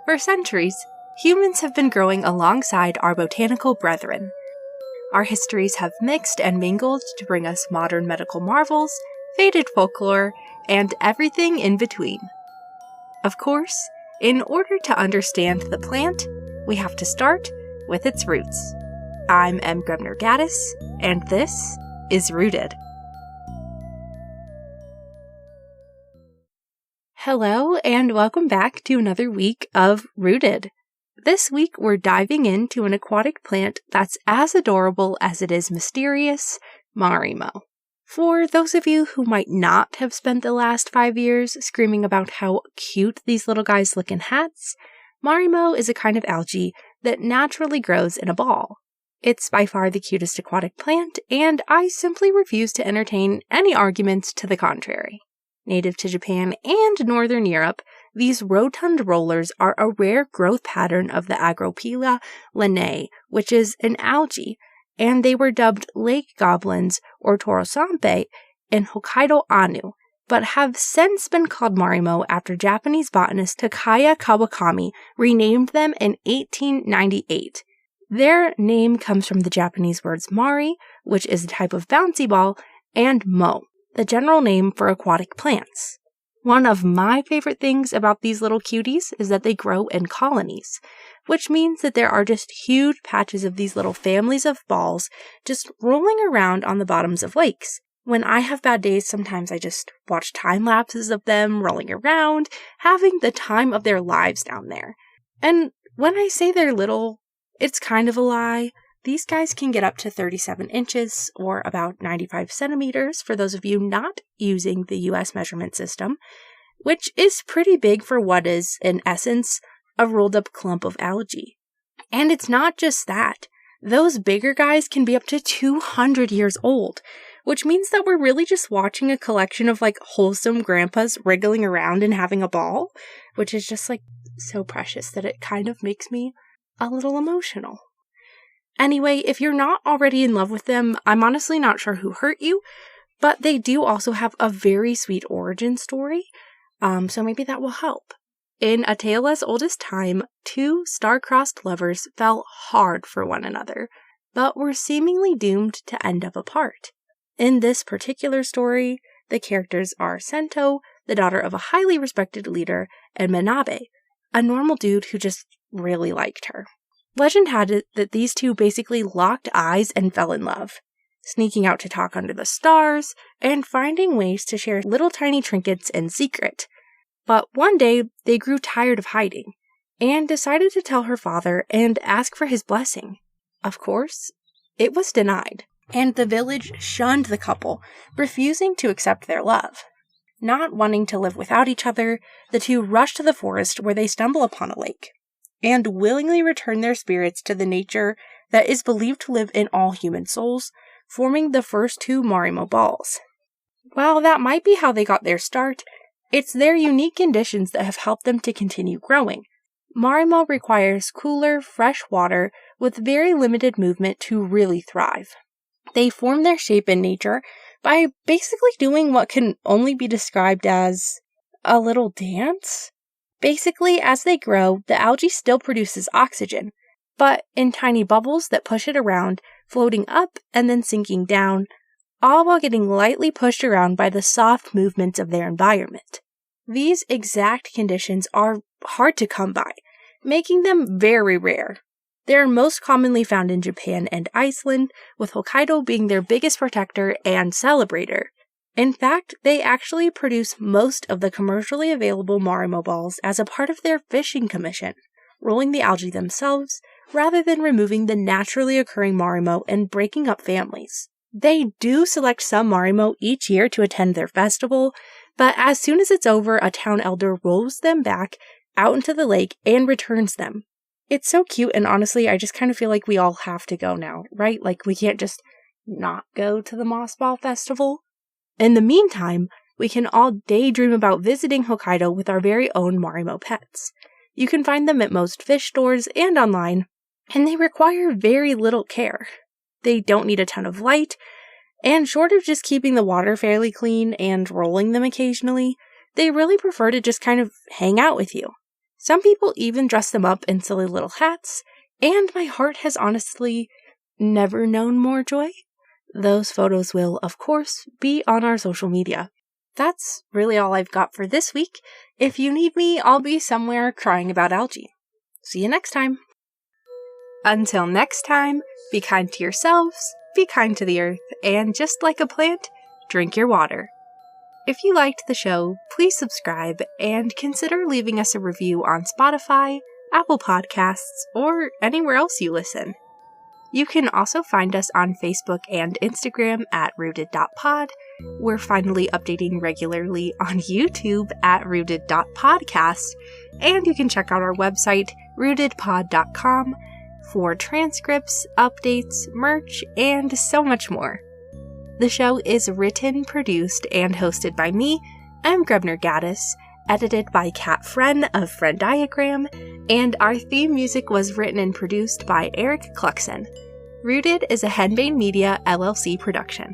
For centuries, humans have been growing alongside our botanical brethren. Our histories have mixed and mingled to bring us modern medical marvels, faded folklore, and everything in between. Of course, in order to understand the plant, we have to start with its roots. I'm M. Gaddis, and this is Rooted. Hello, and welcome back to another week of Rooted. This week, we're diving into an aquatic plant that's as adorable as it is mysterious, Marimo. For those of you who might not have spent the last 5 years screaming about how cute these little guys look in hats, Marimo is a kind of algae that naturally grows in a ball. It's by far the cutest aquatic plant, and I simply refuse to entertain any arguments to the contrary. Native to Japan and Northern Europe, these rotund rollers are a rare growth pattern of the Agropila linnae, which is an algae, and they were dubbed lake goblins or torosampe in Hokkaido Anu, but have since been called Marimo after Japanese botanist Takaya Kawakami renamed them in 1898. Their name comes from the Japanese words mari, which is a type of bouncy ball, and mo, the general name for aquatic plants. One of my favorite things about these little cuties is that they grow in colonies, which means that there are just huge patches of these little families of balls just rolling around on the bottoms of lakes. When I have bad days, sometimes I just watch time lapses of them rolling around, having the time of their lives down there. And when I say they're little, it's kind of a lie. These guys can get up to 37 inches, or about 95 centimeters for those of you not using the US measurement system, which is pretty big for what is, in essence, a rolled up clump of algae. And it's not just that. Those bigger guys can be up to 200 years old, which means that we're really just watching a collection of wholesome grandpas wriggling around and having a ball, which is just so precious that it kind of makes me a little emotional. Anyway, if you're not already in love with them, I'm honestly not sure who hurt you, but they do also have a very sweet origin story, so maybe that will help. In a tale as old as time, two star-crossed lovers fell hard for one another, but were seemingly doomed to end up apart. In this particular story, the characters are Sento, the daughter of a highly respected leader, and Manabe, a normal dude who just really liked her. Legend had it that these two basically locked eyes and fell in love, sneaking out to talk under the stars and finding ways to share little tiny trinkets in secret. But one day, they grew tired of hiding and decided to tell her father and ask for his blessing. Of course, it was denied, and the village shunned the couple, refusing to accept their love. Not wanting to live without each other, the two rush to the forest where they stumble upon a lake, and willingly return their spirits to the nature that is believed to live in all human souls, forming the first two Marimo balls. While that might be how they got their start, it's their unique conditions that have helped them to continue growing. Marimo requires cooler, fresh water with very limited movement to really thrive. They form their shape in nature by basically doing what can only be described as a little dance. Basically, as they grow, the algae still produces oxygen, but in tiny bubbles that push it around, floating up and then sinking down, all while getting lightly pushed around by the soft movements of their environment. These exact conditions are hard to come by, making them very rare. They are most commonly found in Japan and Iceland, with Hokkaido being their biggest protector and celebrator. In fact, they actually produce most of the commercially available Marimo balls as a part of their fishing commission, rolling the algae themselves rather than removing the naturally occurring Marimo and breaking up families. They do select some Marimo each year to attend their festival, but as soon as it's over, a town elder rolls them back out into the lake and returns them. It's so cute, and honestly, I just kind of feel like we all have to go now, right? We can't just not go to the Moss Ball Festival. In the meantime, we can all daydream about visiting Hokkaido with our very own Marimo pets. You can find them at most fish stores and online, and they require very little care. They don't need a ton of light, and short of just keeping the water fairly clean and rolling them occasionally, they really prefer to just kind of hang out with you. Some people even dress them up in silly little hats, and my heart has honestly never known more joy. Those photos will, of course, be on our social media. That's really all I've got for this week. If you need me, I'll be somewhere crying about algae. See you next time. Until next time, be kind to yourselves, be kind to the earth, and just like a plant, drink your water. If you liked the show, please subscribe and consider leaving us a review on Spotify, Apple Podcasts, or anywhere else you listen. You can also find us on Facebook and Instagram at rooted.pod. We're finally updating regularly on YouTube at rooted.podcast, and you can check out our website, rootedpod.com, for transcripts, updates, merch, and so much more. The show is written, produced, and hosted by me. I'm Grebner Gaddis, edited by Kat Friend of Friend Diagram, and our theme music was written and produced by Eric Cluxon. Rooted is a Henbane Media LLC production.